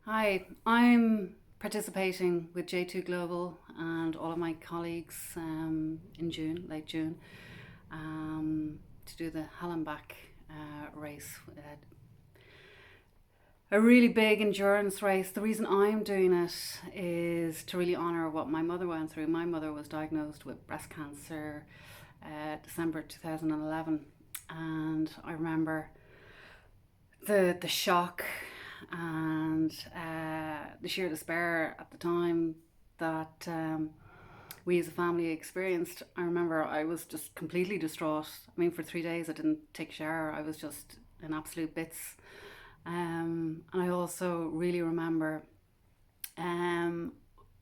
Hi, I'm participating with J2 Global and all of my colleagues in June, late June, to do the Hallenbach race. A really big endurance race. The reason I'm doing it is to really honour what my mother went through. My mother was diagnosed with breast cancer December 2011, and I remember the shock and the sheer despair at the time that we as a family experienced. I remember I was just completely distraught. I mean, for 3 days I didn't take a shower. I was just in absolute bits. And I also really remember um,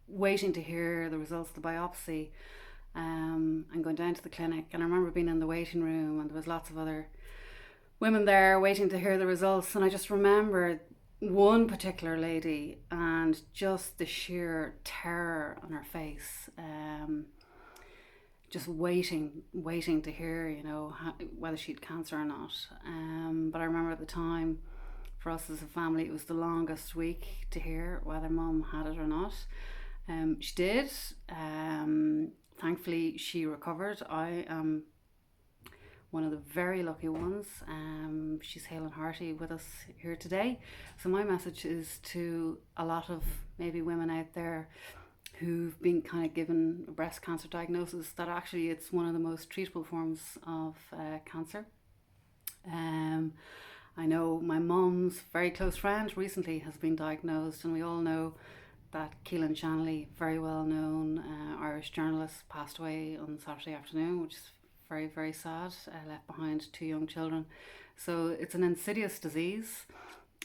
waiting to hear the results of the biopsy, and going down to the clinic. And I remember being in the waiting room, and there was lots of other women there waiting to hear the results. And I just remember one particular lady and just the sheer terror on her face, just waiting to hear, whether she had cancer or not. But I remember at the time, for us as a family, it was the longest week to hear whether mum had it or not. She did. Thankfully, she recovered. I am one of the very lucky ones. She's hale and hearty with us here today. So my message is to a lot of maybe women out there who've been kind of given a breast cancer diagnosis, that actually it's one of the most treatable forms of cancer. Um, I know my mum's very close friend recently has been diagnosed, and we all know that Keelan Shanley, very well known Irish journalist, passed away on Saturday afternoon, which is very, very sad. Left behind two young children. So it's an insidious disease.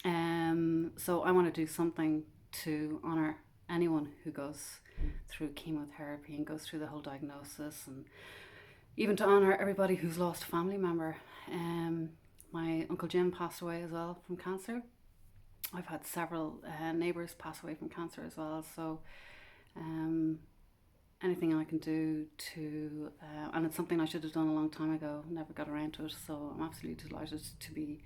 So I want to do something to honour anyone who goes through chemotherapy and goes through the whole diagnosis, and even to honour everybody who's lost a family member. My Uncle Jim passed away as well from cancer. I've had several neighbours pass away from cancer as well. So um, anything I can do to, and it's something I should have done a long time ago, never got around to it. So I'm absolutely delighted to be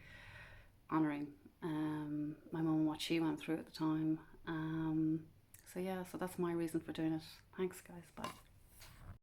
honouring my mum and what she went through at the time. So yeah, so that's my reason for doing it. Thanks, guys. Bye.